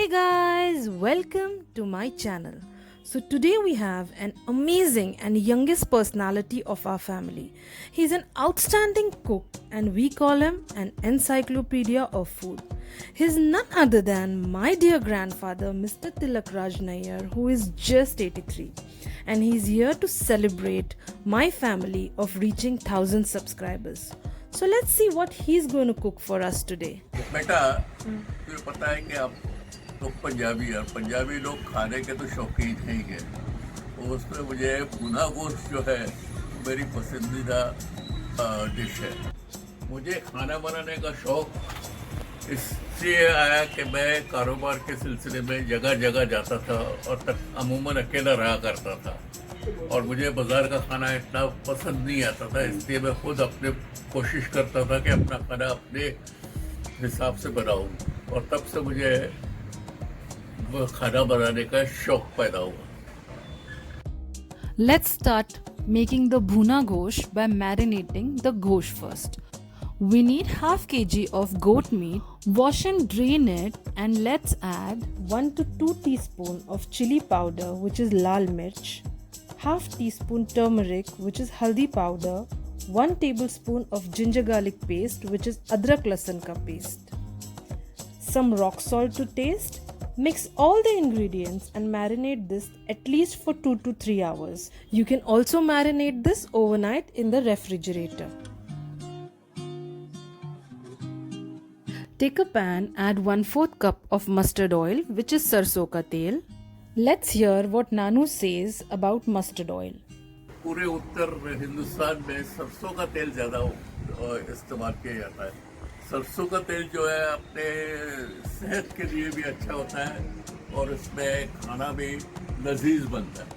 Hey guys, welcome to my channel. So today we have an amazing and youngest personality of our family. He's an outstanding cook and we call him an encyclopedia of food. He's none other than my dear grandfather Mr. Tilak Raj Nair, who is just 83, and he's here to celebrate my family of reaching 1000 subscribers. So let's see what he's going to cook for us today. बेटा तुझे पता है कि आप लोग पंजाबी हैं, पंजाबी लोग खाने के तो शौकीन हैं ही हैं। तो उसमें मुझे भुना गोश्त जो है मेरी पसंदीदा डिश है। मुझे खाना बनाने का शौक इसलिए आया कि मैं कारोबार के सिलसिले में जगह जगह जाता था और अमूमन अकेला रहा करता था और मुझे बाज़ार का खाना इतना पसंद नहीं आता था, इसलिए मैं खुद अपने कोशिश करता था कि अपना खाना अपने हिसाब से बनाऊं और तब से मुझे वो खाना बनाने का शौक पैदा हुआ। Let's start making the bhuna gosht by marinating the gosht first. We need half kg of goat meat. Wash and drain it, and let's add 1 to 2 teaspoon of chili powder, which is lal mirch, half teaspoon turmeric, which is haldi powder, 1 tablespoon of ginger garlic paste, which is adrak lasan ka paste, some rock salt to taste. Mix all the ingredients and marinate this at least for 2 to 3 hours. You can also marinate this overnight in the refrigerator. Take a pan, add 1/4 cup of mustard oil, which is sarson ka tel. Let's hear what Nanu says about mustard oil. पूरे उत्तर हिंदुस्तान में सरसों का तेल ज़्यादा इस्तेमाल किया जाता है। सरसों का तेल जो है अपने सेहत के लिए भी अच्छा होता है और इसमें खाना भी लजीज बनता है।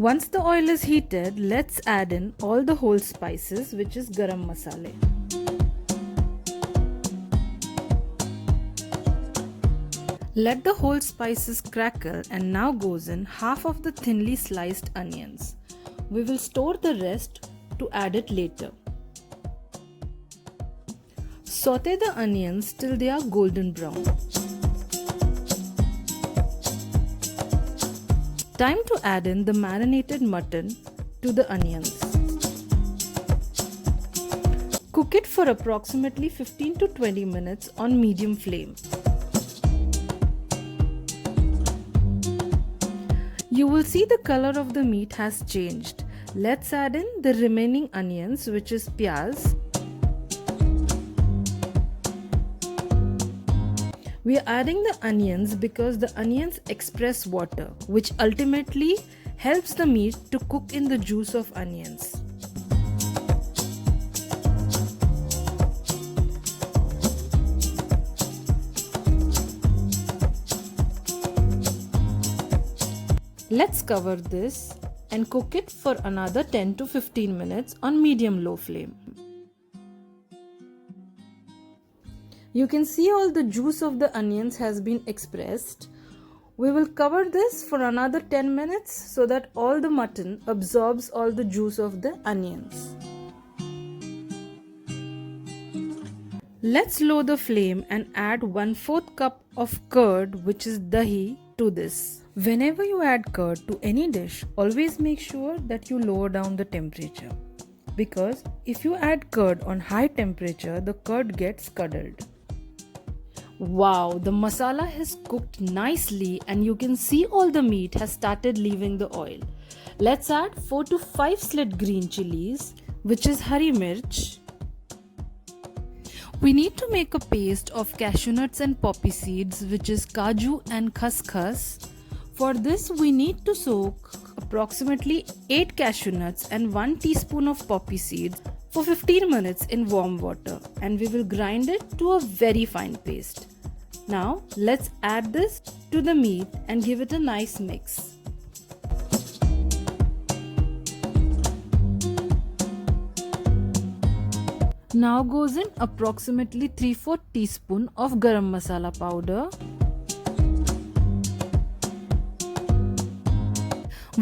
Once the oil is heated, let's add in all the whole spices, which is garam masala. Let the whole spices crackle, and now goes in half of the thinly sliced onions. We will store the rest to add it later. Saute the onions till they are golden brown. Time to add in the marinated mutton to the onions. Cook it for approximately 15 to 20 minutes on medium flame. You will see the color of the meat has changed. Let's add in the remaining onions, which is pyaz. We are adding the onions because the onions express water, which ultimately helps the meat to cook in the juice of onions. Let's cover this and cook it for another 10 to 15 minutes on medium-low flame. You can see all the juice of the onions has been expressed. We will cover this for another 10 minutes so that all the mutton absorbs all the juice of the onions. Let's lower the flame and add 1/4 cup of curd, which is dahi, to this. Whenever you add curd to any dish, always make sure that you lower down the temperature, because if you add curd on high temperature, the curd gets curdled. Wow, the masala has cooked nicely and you can see all the meat has started leaving the oil. Let's add 4 to 5 slit green chilies, which is hari mirch. We need to make a paste of cashew nuts and poppy seeds, which is kaju and khaskhas. For this, we need to soak approximately 8 cashew nuts and 1 teaspoon of poppy seeds for 15 minutes in warm water, and we will grind it to a very fine paste. Now, let's add this to the meat and give it a nice mix. Now goes in approximately 3/4 teaspoon of garam masala powder.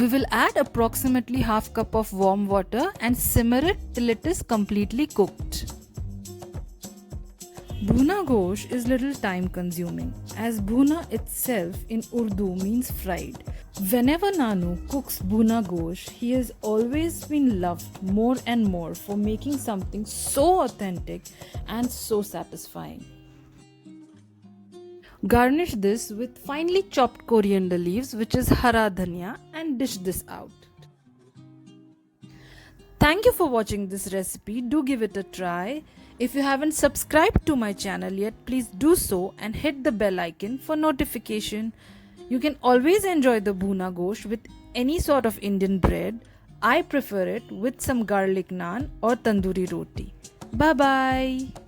We will add approximately half cup of warm water and simmer it till it is completely cooked. Bhuna gosh is little time consuming as bhuna itself in Urdu means fried. Whenever Nanu cooks bhuna gosh, he has always been loved more and more for making something so authentic and so satisfying. Garnish this with finely chopped coriander leaves, which is hara dhania, and dish this out. Thank you for watching this recipe. Do give it a try. If you haven't subscribed to my channel yet, please do so and hit the bell icon for notification. You can always enjoy the bhuna gosh with any sort of Indian bread. I prefer it with some garlic naan or tandoori roti. Bye bye.